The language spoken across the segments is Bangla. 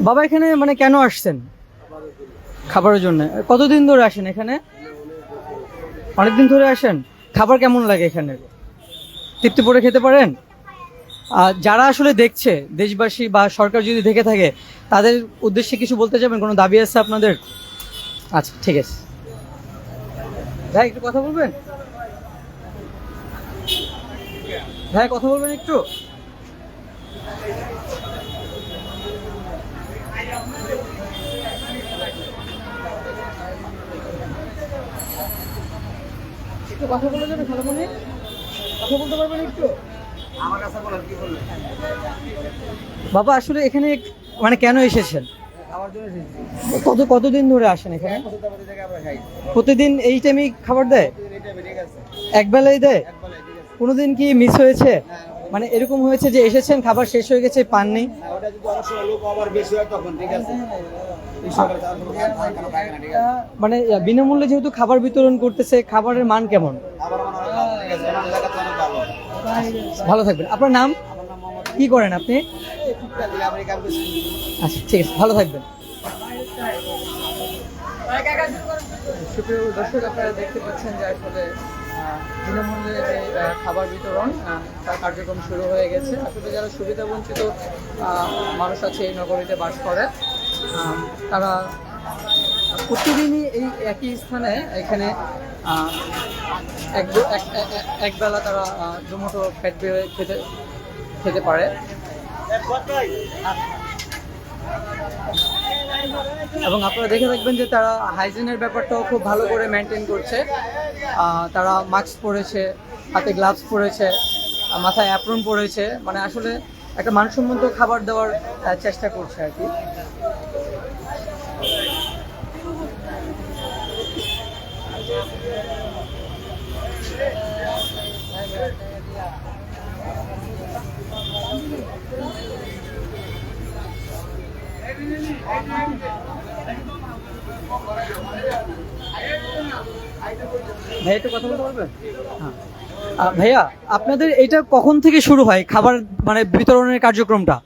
বাবা এখানে মানে কেন আসছেন? খাবারের জন্য। কতদিন ধরে আসেন এখানে? অনেকদিন ধরে আসেন। খাবার কেমন লাগে এখানে? তৃপ্তি করে খেতে পারেন? যারা আসলে দেখছে, দেশবাসী বা সরকার যদি দেখে থাকে, তাদের উদ্দেশ্যে কিছু বলতে যাবেন? কোনো দাবি আছে আপনাদের? আচ্ছা, ঠিক আছে। ভাই একটু কথা বলবেন? ভাই কথা বলবেন একটু? একটু কথা বলে যাবে খালামণি? কথা বলতে পারবেন একটু? আমার কাছে বলেন কি বললেন? বাবা আসলে এখানে মানে কেন এসেছেন? আমার জন্য এসেছি। কতদিন ধরে আসেন এখানে? প্রতিটা জায়গায় আমরা খাই। প্রতিদিন এই টাইমেই খাবার দেয়? প্রতিদিন এটা বেরিয়ে গেছে। একবেলাই দেয়? একবেলায় ঠিক আছে। কোনোদিন কি মিস হয়েছে? মানে এরকম হয়েছে যে এসেছেন খাবার শেষ হয়ে গেছে পাননি? না, ওটা যদি অনেক সময় লোক আবার বেশি হয় তখন ঠিক আছে। এই সকালে তারপর খানা খায় না ঠিক আছে। মানে বিনামূল্যে যেহেতু খাবার বিতরণ করতেছে, খাবারের মান কেমন? আবার মনে হয় ভালো, ঠিক আছে। ওনার জায়গা তো অনেক ভালো। ভালো থাকবেন। আপনার নাম? আমার নাম মোহাম্মদ। কি করেন আপনি? এই ফুটবল দিলে আমরা কাম করছি। আচ্ছা, ঠিক আছে, ভালো থাকবেন। সুপ্রিয় দর্শক, আপনারা দেখতে পাচ্ছেন যে আসলে বিনামূল্যে যে খাবার বিতরণ তার কার্যক্রম শুরু হয়ে গেছে। আসলে যারা সুবিধাবঞ্চিত মানুষ আছে এই নগরীতে বাস করে, তারা প্রতিদিনই এই একই স্থানে এখানে একবেলা তারা দুমুঠো পেট বেড়ে খেতে পারে। এবং আপনারা দেখে থাকবেন যে তারা হাইজিনের ব্যাপারটাও খুব ভালো করে মেনটেন করছে। তারা মাস্ক পরেছে, হাতে গ্লাভস পরেছে, মাথায় অ্যাপ্রন পরেছে, মানে আসলে একটা মানসম্মত খাবার দেওয়ার চেষ্টা করছে আর কি। ভাইয়া একটু কথা বলতে পারবেন? হ্যাঁ। ভাইয়া আপনাদের এটা কখন থেকে শুরু হয় খাবার মানে বিতরণের কার্যক্রমটা?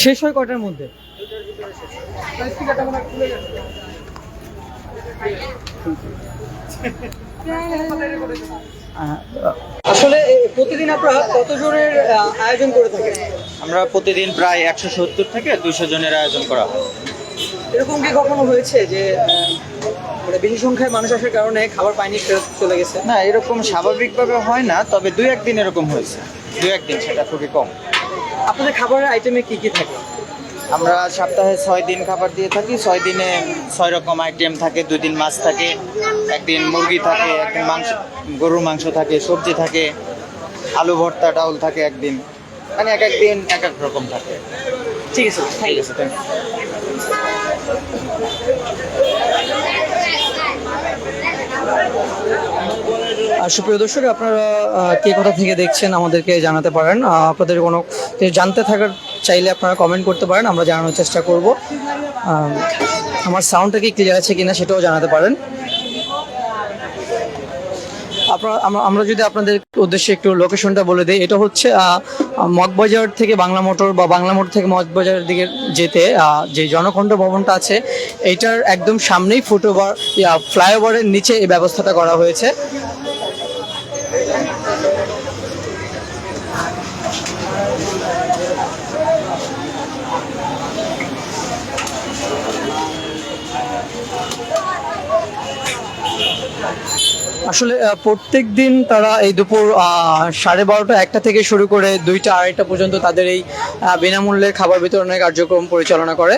শেষ হয় কয়টার মধ্যে? আসলে প্রতিদিন আপনারা কতজনের আয়োজন করে থাকেন? আমরা প্রতিদিন প্রায় 170 থেকে 200 জনের আয়োজন করা হয়। এরকম কি কখনো হয়েছে যে মানে বেশি সংখ্যায় মানুষ আসার কারণে খাবার পায়নি, ফেরত চলে গেছে? না, এরকম স্বাভাবিকভাবে হয় না, তবে 2-1 দিন এরকম হয়েছে। 2-1 দিন, সেটা খুবই কম। আপনাদের খাবারের আইটেমে কি কি থাকে? আমরা সপ্তাহে 6 দিন খাবার দিয়ে থাকি। 6 দিনে 6 রকম আইটেম থাকে। 2 দিন মাছ থাকে, একদিন মুরগি থাকে, একদিন মাংস, গরুর মাংস থাকে, সবজি থাকে, আলু ভর্তা, ডাউল থাকে একদিন। মানে এক এক দিন এক এক রকম থাকে। ঠিক আছে, ঠিক আছে, থ্যাংক সুপ্রিয় দর্শক, আপনারা কে কোথা থেকে দেখছেন আমাদেরকে জানাতে পারেন। আপনাদের কোনো জানতে থাকার চাইলে আপনারা কমেন্ট করতে পারেন, আমরা জানানোর চেষ্টা করব। আমার সাউন্ডটা কি ক্লিয়ার আছে কিনা সেটাও জানাতে পারেন। আমরা যদি আপনাদের উদ্দেশ্যে একটু লোকেশনটা বলে দিই, এটা হচ্ছে মগবাজার থেকে বাংলা মোটর বা বাংলা মোটর থেকে মগবাজারের দিকে যেতে যে জনকণ্ঠ ভবনটা আছে, এইটার একদম সামনেই ফুটওভার ফ্লাইওভারের নিচে এই ব্যবস্থাটা করা হয়েছে। আসলে প্রত্যেক দিন তারা এই দুপুর 12:30-1টা থেকে শুরু করে 2টা-2:30টা পর্যন্ত তাদের এই বিনামূল্যে খাবার বিতরণের কার্যক্রম পরিচালনা করে।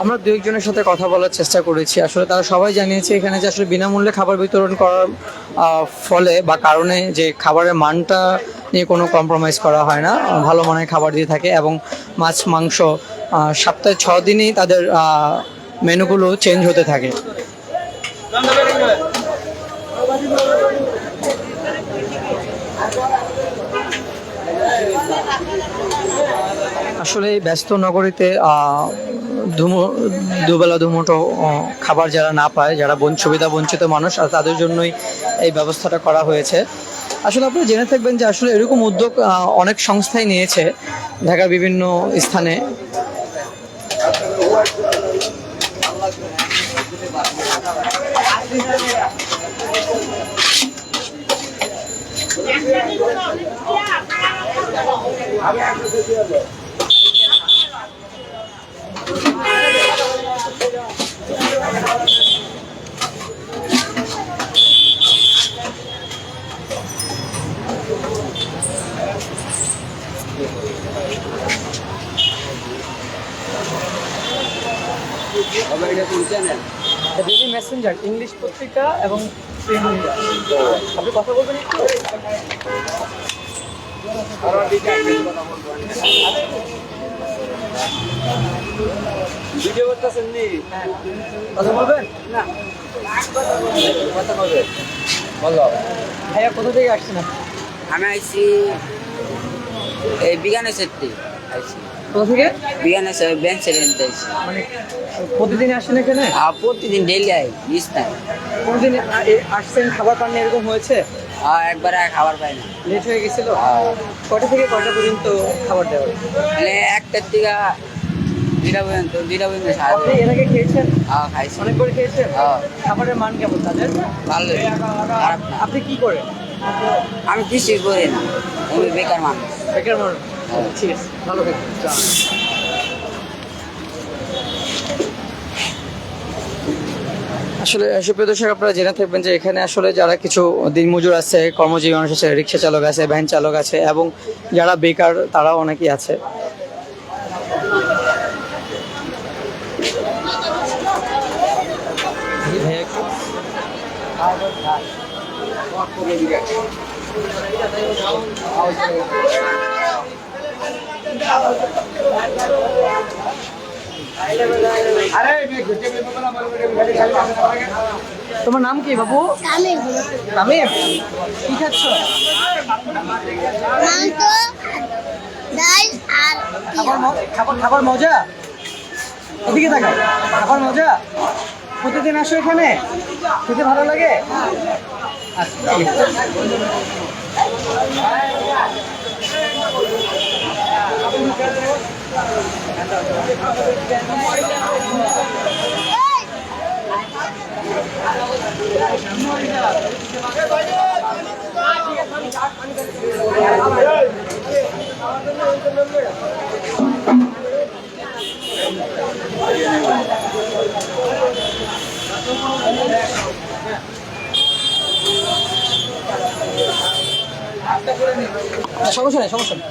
আমরা দু একজনের সাথে কথা বলার চেষ্টা করেছি। আসলে তারা সবাই জানিয়েছে এখানে যে আসলে বিনামূল্যে খাবার বিতরণ করার ফলে বা কারণে যে খাবারের মানটা নিয়ে কোনো কম্প্রোমাইজ করা হয় না, ভালো মানের খাবার দিয়ে থাকে। এবং মাছ, মাংস সপ্তাহে 6 দিনই তাদের মেনুগুলো চেঞ্জ হতে থাকে। আসলে এই ব্যস্ত নগরীতে দুবেলা দুমুঠো খাবার যারা না পায়, যারা সুবিধা বঞ্চিত মানুষ, আর তাদের জন্যই এই ব্যবস্থাটা করা হয়েছে। আসলে আপনারা জেনে থাকবেন যে আসলে এরকম উদ্যোগ অনেক সংস্থাই নিয়েছে ঢাকার বিভিন্ন স্থানে। ডেইলি মেসেঞ্জার ইংলিশ পত্রিকা এবং প্রিন্ট মিডিয়া। আপনি কথা বলবেন একটু? ভিডিও করতেছেন নি? কথা বলবেন না? কথা বলবে বলো। ভাইয়া কোথা থেকে আসছেন আপনি? আমি আইছি এই বিজ্ঞানের সেটটি আইছি কোথা থেকে? বিজ্ঞানের ব্যাংক সেটেন্ট আইছি মানে প্রতিদিন আসেন এখানে? প্রতিদিন ডেইলি আই বিশ না কোনদিন আসছেন খাবার পান এরকম হয়েছে? একবার খাবার পাই না লেট হয়ে গেছিল? কটা থেকে কয়টা পর্যন্ত খাবার দেওয়া? মানে একটার থেকে দুইটা পর্যন্ত আপনি এর আগে খেয়েছেন? খাইছি অনেক করে খেয়েছেন? হ্যাঁ। খাবারের মান কেমন তাদের? ভালো খারাপ না আপনি কি করেন? আমি কিছুই করি না আমি বেকার মানুষ বেকার মানুষ? ঠিক আছে, ভালো থাকবেন। আসলে সুপ্রিয় দর্শক, আপনারা জেনে থাকবেন যে এখানে আসলে যারা কিছু দিনমজুর আছে, কর্মজীবী মানুষ আছে, রিক্সা চালক আছে, ভ্যান চালক আছে এবং যারা বেকার তারাও অনেকেই আছে। তোমার নাম কি বাবু? তামিম। কি খাচ্ছ? খাবার মজা? এদিকে তাকাও। খাবার মজা? প্রতিদিন আসো এখানে? খেতে ভালো লাগে? আচ্ছা, ঠিক আছে। সমস্যা নেই, সমস্যা নেই।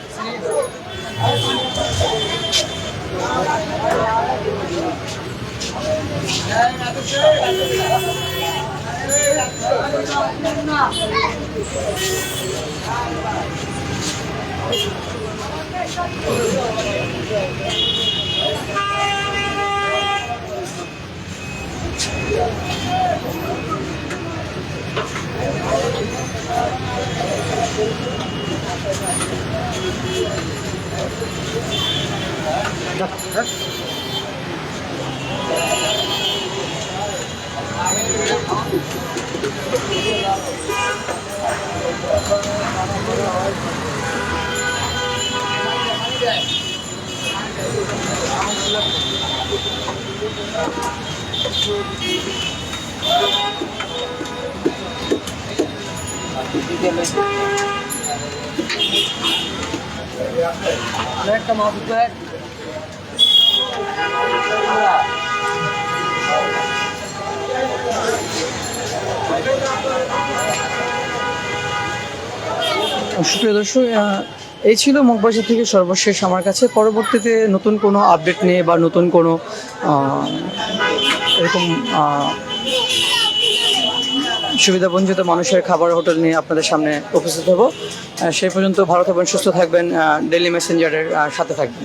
একটা মাছ সুপ্রিয় দর্শক, এই ছিল মগবাজার থেকে সর্বশেষ আমার কাছে। পরবর্তীতে নতুন কোনো আপডেট নিয়ে বা নতুন কোনো এরকম সুবিধাবঞ্চিত মানুষের খাবার হোটেল নিয়ে আপনাদের সামনে উপস্থিত হব। সেই পর্যন্ত ভালো থাকবেন, সুস্থ থাকবেন, ডেইলি মেসেঞ্জারের সাথে থাকবেন।